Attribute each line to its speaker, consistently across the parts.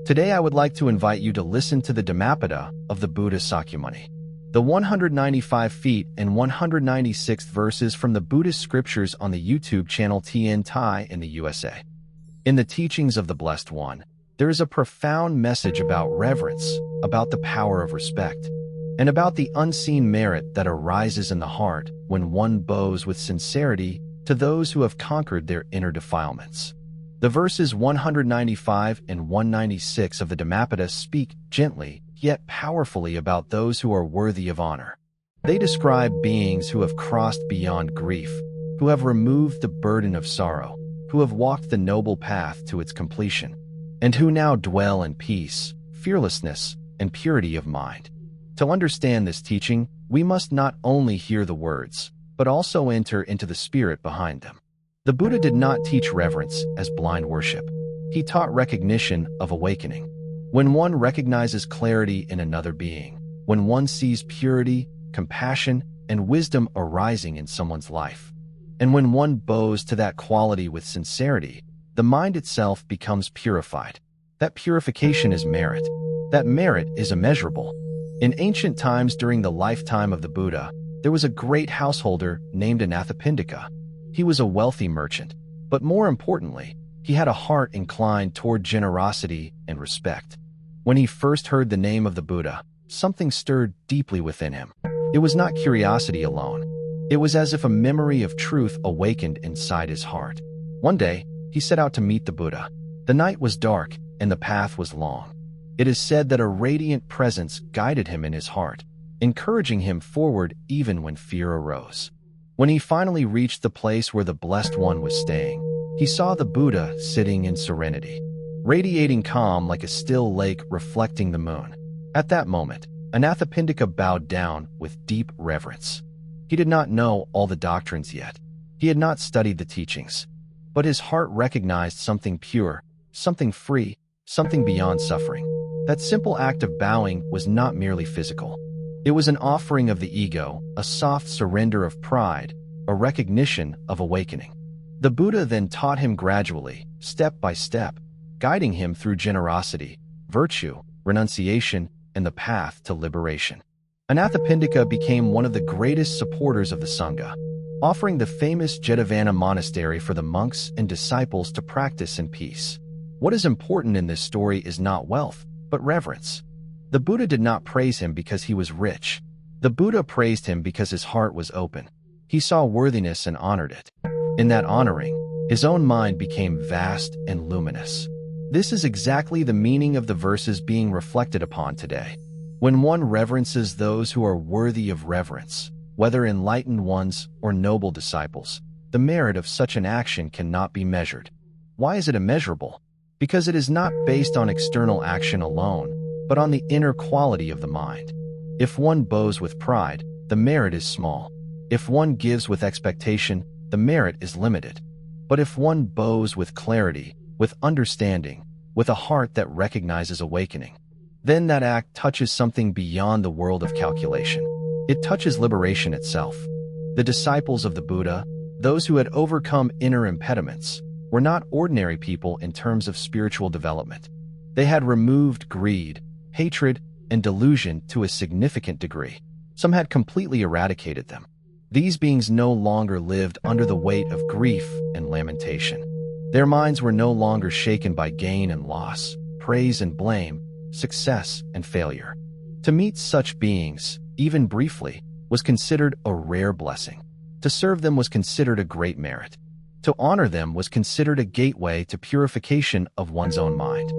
Speaker 1: Today I would like to invite you to listen to the Dhammapada of the Buddha Sakyamuni. The 195 feet and 196th verses from the Buddhist scriptures on the YouTube channel Thien Thai in the USA. In the teachings of the Blessed One, there is a profound message about reverence, about the power of respect, and about the unseen merit that arises in the heart when one bows with sincerity to those who have conquered their inner defilements. The verses 195 and 196 of the Dhammapada speak gently yet powerfully about those who are worthy of honor. They describe beings who have crossed beyond grief, who have removed the burden of sorrow, who have walked the noble path to its completion, and who now dwell in peace, fearlessness, and purity of mind. To understand this teaching, we must not only hear the words, but also enter into the spirit behind them. The Buddha did not teach reverence as blind worship. He taught recognition of awakening. When one recognizes clarity in another being, when one sees purity, compassion, and wisdom arising in someone's life, and when one bows to that quality with sincerity, the mind itself becomes purified. That purification is merit. That merit is immeasurable. In ancient times during the lifetime of the Buddha, there was a great householder named Anathapindika. He was a wealthy merchant, but more importantly, he had a heart inclined toward generosity and respect. When he first heard the name of the Buddha, something stirred deeply within him. It was not curiosity alone. It was as if a memory of truth awakened inside his heart. One day, he set out to meet the Buddha. The night was dark and the path was long. It is said that a radiant presence guided him in his heart, encouraging him forward even when fear arose. When he finally reached the place where the Blessed One was staying, he saw the Buddha sitting in serenity, radiating calm like a still lake reflecting the moon. At that moment, Anathapindika bowed down with deep reverence. He did not know all the doctrines yet. He had not studied the teachings, but his heart recognized something pure, something free, something beyond suffering. That simple act of bowing was not merely physical. It was an offering of the ego, a soft surrender of pride, a recognition of awakening. The Buddha then taught him gradually, step by step, guiding him through generosity, virtue, renunciation, and the path to liberation. Anathapindika became one of the greatest supporters of the Sangha, offering the famous Jetavana monastery for the monks and disciples to practice in peace. What is important in this story is not wealth, but reverence. The Buddha did not praise him because he was rich. The Buddha praised him because his heart was open. He saw worthiness and honored it. In that honoring, his own mind became vast and luminous. This is exactly the meaning of the verses being reflected upon today. When one reverences those who are worthy of reverence, whether enlightened ones or noble disciples, the merit of such an action cannot be measured. Why is it immeasurable? Because it is not based on external action alone, but on the inner quality of the mind. If one bows with pride, the merit is small. If one gives with expectation, the merit is limited. But if one bows with clarity, with understanding, with a heart that recognizes awakening, then that act touches something beyond the world of calculation. It touches liberation itself. The disciples of the Buddha, those who had overcome inner impediments, were not ordinary people in terms of spiritual development. They had removed greed, hatred, and delusion to a significant degree. Some had completely eradicated them. These beings no longer lived under the weight of grief and lamentation. Their minds were no longer shaken by gain and loss, praise and blame, success and failure. To meet such beings, even briefly, was considered a rare blessing. To serve them was considered a great merit. To honor them was considered a gateway to purification of one's own mind.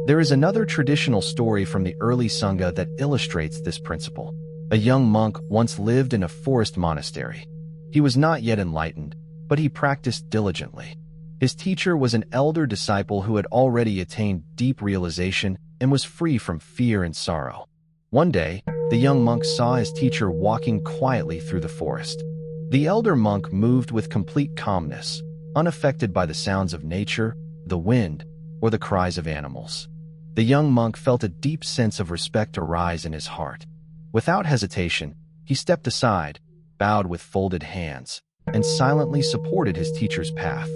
Speaker 1: There is another traditional story from the early Sangha that illustrates this principle. A young monk once lived in a forest monastery. He was not yet enlightened, but he practiced diligently. His teacher was an elder disciple who had already attained deep realization and was free from fear and sorrow. One day, the young monk saw his teacher walking quietly through the forest. The elder monk moved with complete calmness, unaffected by the sounds of nature, the wind, or the cries of animals. The young monk felt a deep sense of respect arise in his heart. Without hesitation, he stepped aside, bowed with folded hands, and silently supported his teacher's path.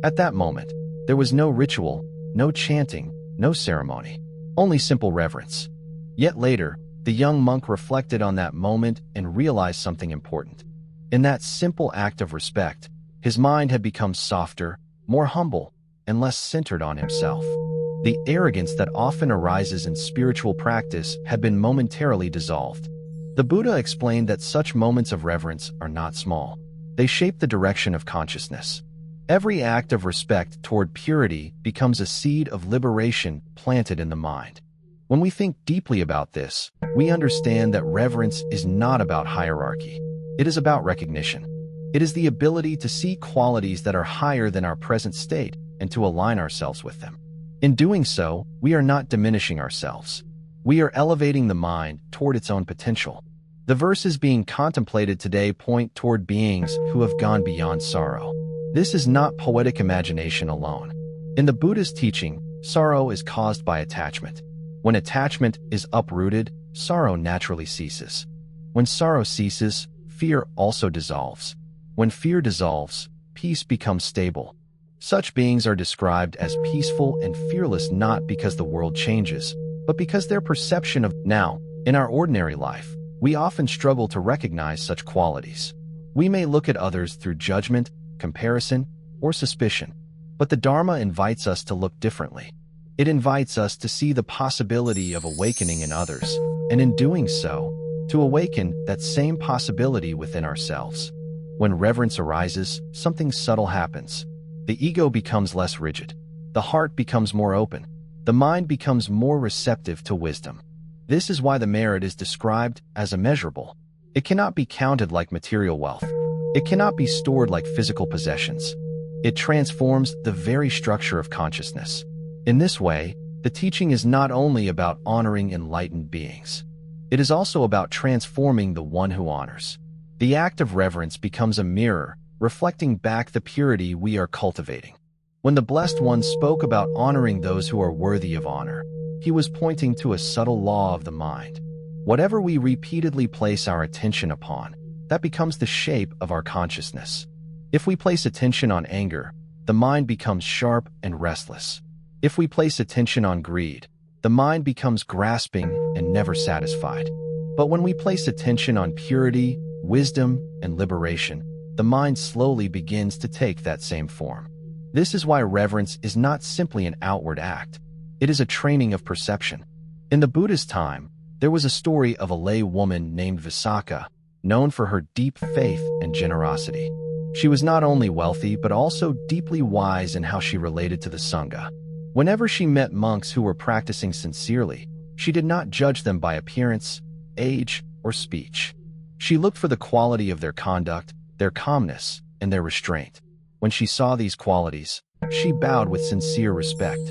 Speaker 1: At that moment, there was no ritual, no chanting, no ceremony. only simple reverence. Yet later, the young monk reflected on that moment and realized something important. In that simple act of respect, his mind had become softer, more humble, and less centered on himself. The arrogance that often arises in spiritual practice had been momentarily dissolved. The Buddha explained that such moments of reverence are not small. They shape the direction of consciousness. Every act of respect toward purity becomes a seed of liberation planted in the mind. When we think deeply about this, we understand that reverence is not about hierarchy. It is about recognition. It is the ability to see qualities that are higher than our present state and to align ourselves with them. In doing so, we are not diminishing ourselves. We are elevating the mind toward its own potential. The verses being contemplated today point toward beings who have gone beyond sorrow. This is not poetic imagination alone. In the Buddha's teaching, sorrow is caused by attachment. When attachment is uprooted, sorrow naturally ceases. When sorrow ceases, fear also dissolves. When fear dissolves, peace becomes stable. Such beings are described as peaceful and fearless not because the world changes, but because their perception of now, in our ordinary life, we often struggle to recognize such qualities. We may look at others through judgment, comparison, or suspicion, but the Dharma invites us to look differently. It invites us to see the possibility of awakening in others, and in doing so, to awaken that same possibility within ourselves. When reverence arises, something subtle happens. The ego becomes less rigid. The heart becomes more open. The mind becomes more receptive to wisdom. This is why the merit is described as immeasurable. It cannot be counted like material wealth. It cannot be stored like physical possessions. It transforms the very structure of consciousness. In this way, the teaching is not only about honoring enlightened beings. It is also about transforming the one who honors. The act of reverence becomes a mirror, reflecting back the purity we are cultivating. When the Blessed One spoke about honoring those who are worthy of honor, he was pointing to a subtle law of the mind. Whatever we repeatedly place our attention upon, that becomes the shape of our consciousness. If we place attention on anger, the mind becomes sharp and restless. If we place attention on greed, the mind becomes grasping and never satisfied. But when we place attention on purity, wisdom, and liberation, the mind slowly begins to take that same form. This is why reverence is not simply an outward act. It is a training of perception. In the Buddha's time, there was a story of a lay woman named Visakha, known for her deep faith and generosity. She was not only wealthy but also deeply wise in how she related to the Sangha. Whenever she met monks who were practicing sincerely, she did not judge them by appearance, age, or speech. She looked for the quality of their conduct, their calmness, and their restraint. When she saw these qualities, she bowed with sincere respect.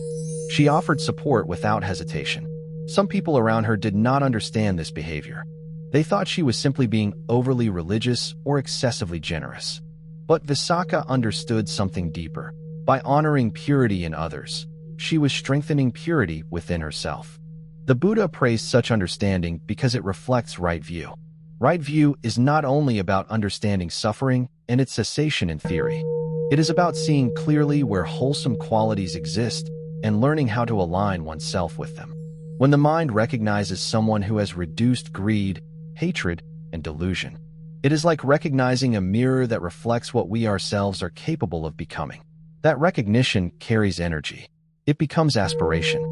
Speaker 1: She offered support without hesitation. Some people around her did not understand this behavior. They thought she was simply being overly religious or excessively generous. But Visakha understood something deeper. By honoring purity in others, she was strengthening purity within herself. The Buddha praised such understanding because it reflects right view. Right view is not only about understanding suffering and its cessation in theory. It is about seeing clearly where wholesome qualities exist and learning how to align oneself with them. When the mind recognizes someone who has reduced greed, hatred, and delusion, it is like recognizing a mirror that reflects what we ourselves are capable of becoming. That recognition carries energy. It becomes aspiration.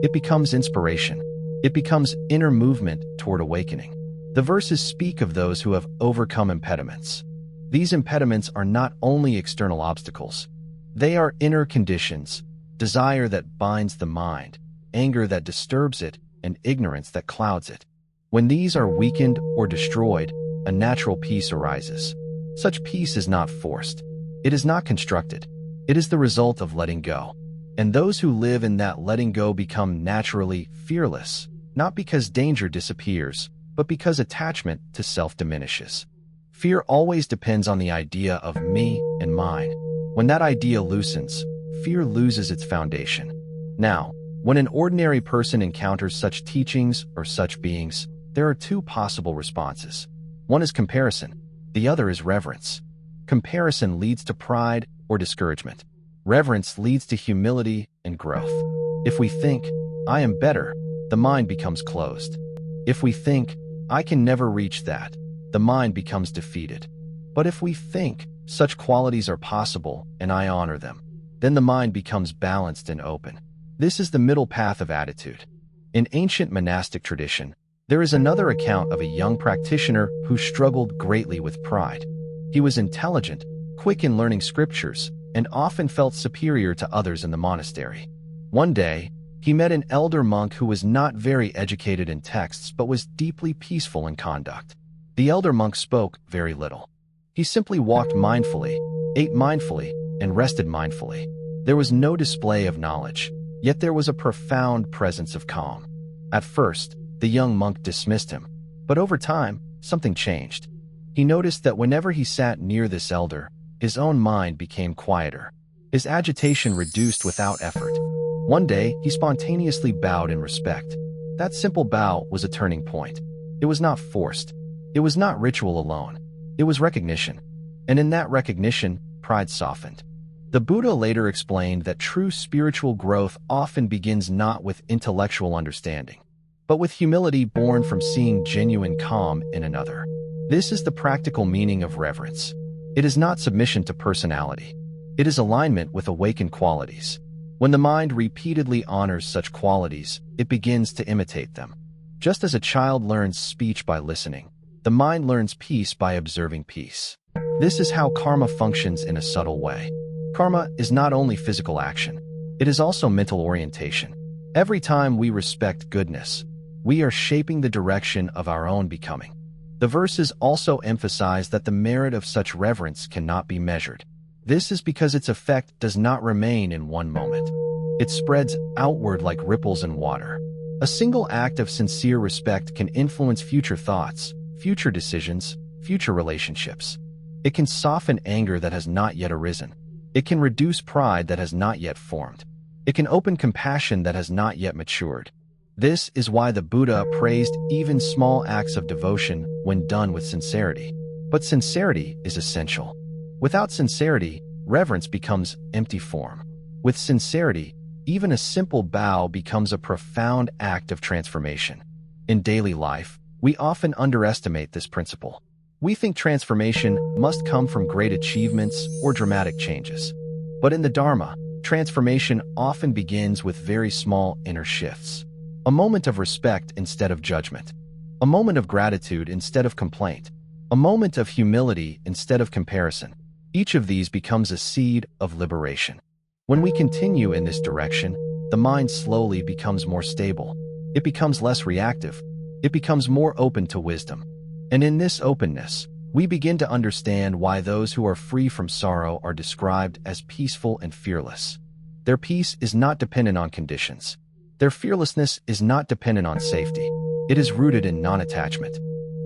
Speaker 1: It becomes inspiration. It becomes inner movement toward awakening. The verses speak of those who have overcome impediments. These impediments are not only external obstacles. They are inner conditions, desire that binds the mind, anger that disturbs it, and ignorance that clouds it. When these are weakened or destroyed, a natural peace arises. Such peace is not forced. It is not constructed. It is the result of letting go. And those who live in that letting go become naturally fearless, not because danger disappears, but because attachment to self diminishes. Fear always depends on the idea of me and mine. When that idea loosens, fear loses its foundation. Now, when an ordinary person encounters such teachings or such beings, there are two possible responses. One is comparison. The other is reverence. Comparison leads to pride or discouragement. Reverence leads to humility and growth. If we think, I am better, the mind becomes closed. If we think, I can never reach that, the mind becomes defeated. But if we think, such qualities are possible and I honor them, then the mind becomes balanced and open. This is the middle path of attitude. In ancient monastic tradition, there is another account of a young practitioner who struggled greatly with pride. He was intelligent, quick in learning scriptures, and often felt superior to others in the monastery. One day, he met an elder monk who was not very educated in texts but was deeply peaceful in conduct. The elder monk spoke very little. He simply walked mindfully, ate mindfully, and rested mindfully. There was no display of knowledge, yet there was a profound presence of calm. At first, the young monk dismissed him, but over time, something changed. He noticed that whenever he sat near this elder, his own mind became quieter. His agitation reduced without effort. One day, he spontaneously bowed in respect. That simple bow was a turning point. It was not forced. It was not ritual alone. It was recognition. And in that recognition, pride softened. The Buddha later explained that true spiritual growth often begins not with intellectual understanding, but with humility born from seeing genuine calm in another. This is the practical meaning of reverence. It is not submission to personality. It is alignment with awakened qualities. When the mind repeatedly honors such qualities, it begins to imitate them. Just as a child learns speech by listening, the mind learns peace by observing peace. This is how karma functions in a subtle way. Karma is not only physical action, it is also mental orientation. Every time we respect goodness, we are shaping the direction of our own becoming. The verses also emphasize that the merit of such reverence cannot be measured. This is because its effect does not remain in one moment. It spreads outward like ripples in water. A single act of sincere respect can influence future thoughts, future decisions, future relationships. It can soften anger that has not yet arisen. It can reduce pride that has not yet formed. It can open compassion that has not yet matured. This is why the Buddha praised even small acts of devotion when done with sincerity. But sincerity is essential. Without sincerity, reverence becomes empty form. With sincerity, even a simple bow becomes a profound act of transformation. In daily life, we often underestimate this principle. We think transformation must come from great achievements or dramatic changes. But in the Dharma, transformation often begins with very small inner shifts. A moment of respect instead of judgment. A moment of gratitude instead of complaint. A moment of humility instead of comparison. Each of these becomes a seed of liberation. When we continue in this direction, the mind slowly becomes more stable. It becomes less reactive. It becomes more open to wisdom. And in this openness, we begin to understand why those who are free from sorrow are described as peaceful and fearless. Their peace is not dependent on conditions. Their fearlessness is not dependent on safety. It is rooted in non-attachment.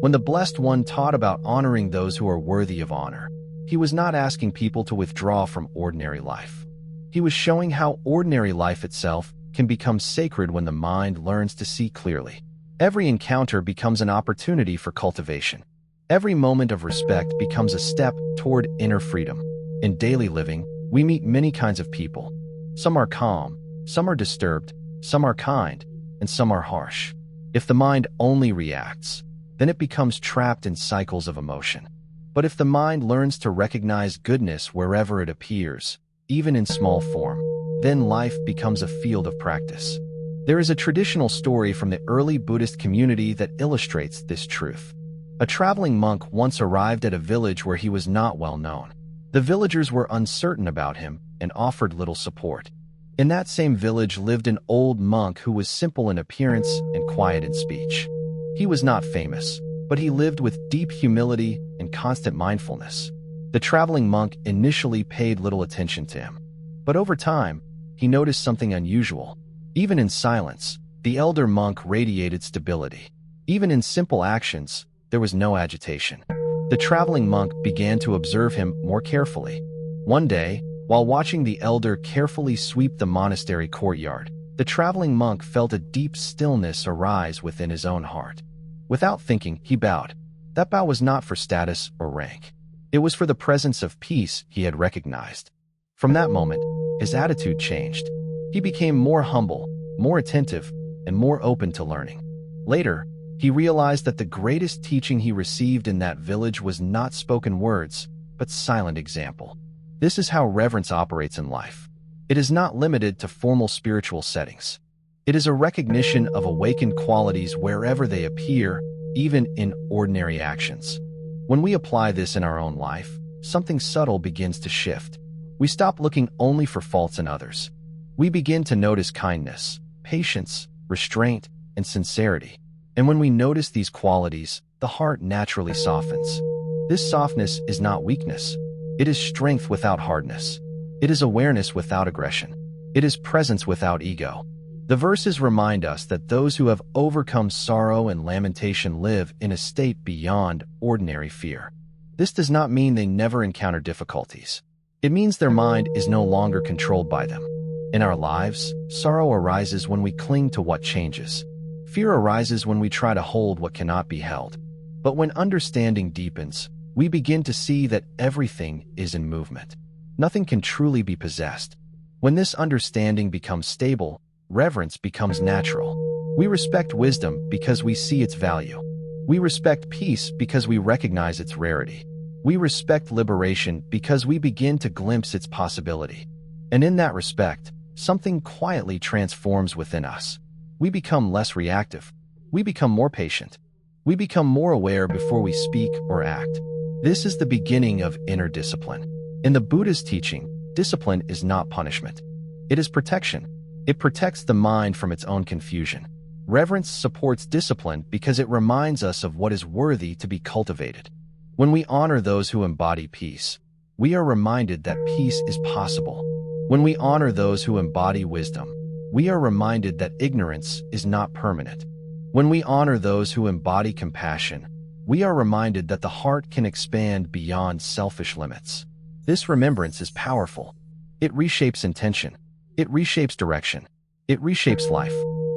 Speaker 1: When the Blessed One taught about honoring those who are worthy of honor, he was not asking people to withdraw from ordinary life. He was showing how ordinary life itself can become sacred when the mind learns to see clearly. Every encounter becomes an opportunity for cultivation. Every moment of respect becomes a step toward inner freedom. In daily living, we meet many kinds of people. Some are calm, some are disturbed, some are kind, and some are harsh. If the mind only reacts, then it becomes trapped in cycles of emotion. But if the mind learns to recognize goodness wherever it appears, even in small form, then life becomes a field of practice. There is a traditional story from the early Buddhist community that illustrates this truth. A traveling monk once arrived at a village where he was not well known. The villagers were uncertain about him and offered little support. In that same village lived an old monk who was simple in appearance and quiet in speech. He was not famous, but he lived with deep humility and constant mindfulness. The traveling monk initially paid little attention to him. But over time, he noticed something unusual. Even in silence, the elder monk radiated stability. Even in simple actions, there was no agitation. The traveling monk began to observe him more carefully. One day, while watching the elder carefully sweep the monastery courtyard, the traveling monk felt a deep stillness arise within his own heart. Without thinking, he bowed. That bow was not for status or rank. It was for the presence of peace he had recognized. From that moment, his attitude changed. He became more humble, more attentive, and more open to learning. Later, he realized that the greatest teaching he received in that village was not spoken words, but silent example. This is how reverence operates in life. It is not limited to formal spiritual settings. It is a recognition of awakened qualities wherever they appear, even in ordinary actions. When we apply this in our own life, something subtle begins to shift. We stop looking only for faults in others. We begin to notice kindness, patience, restraint, and sincerity. And when we notice these qualities, the heart naturally softens. This softness is not weakness. It is strength without hardness. It is awareness without aggression. It is presence without ego. The verses remind us that those who have overcome sorrow and lamentation live in a state beyond ordinary fear. This does not mean they never encounter difficulties. It means their mind is no longer controlled by them. In our lives, sorrow arises when we cling to what changes. Fear arises when we try to hold what cannot be held. But when understanding deepens, we begin to see that everything is in movement. Nothing can truly be possessed. When this understanding becomes stable, reverence becomes natural. We respect wisdom because we see its value. We respect peace because we recognize its rarity. We respect liberation because we begin to glimpse its possibility. And in that respect, something quietly transforms within us. We become less reactive. We become more patient. We become more aware before we speak or act. This is the beginning of inner discipline. In the Buddha's teaching, discipline is not punishment. It is protection. It protects the mind from its own confusion. Reverence supports discipline because it reminds us of what is worthy to be cultivated. When we honor those who embody peace, we are reminded that peace is possible. When we honor those who embody wisdom, we are reminded that ignorance is not permanent. When we honor those who embody compassion, we are reminded that the heart can expand beyond selfish limits. This remembrance is powerful. It reshapes intention. It reshapes direction. It reshapes life.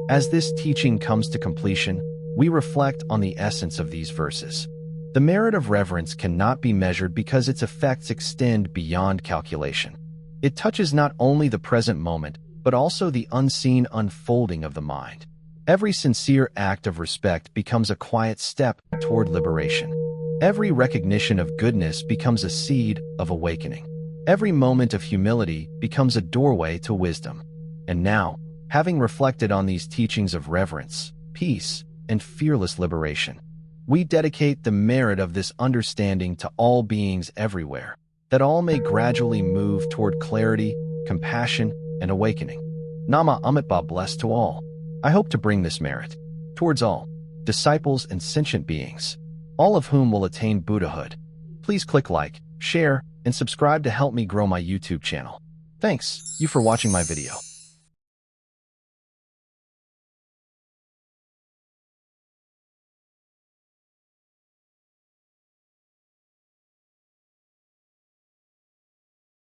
Speaker 1: As this teaching comes to completion, we reflect on the essence of these verses. The merit of reverence cannot be measured because its effects extend beyond calculation. It touches not only the present moment, but also the unseen unfolding of the mind. Every sincere act of respect becomes a quiet step toward liberation. Every recognition of goodness becomes a seed of awakening. Every moment of humility becomes a doorway to wisdom. And now, having reflected on these teachings of reverence, peace, and fearless liberation, we dedicate the merit of this understanding to all beings everywhere, that all may gradually move toward clarity, compassion, and awakening. Nama Amitabha blessed to all. I hope to bring this merit towards all disciples and sentient beings, all of whom will attain Buddhahood. Please click like, share, and subscribe to help me grow my YouTube channel. Thanks you for watching my video.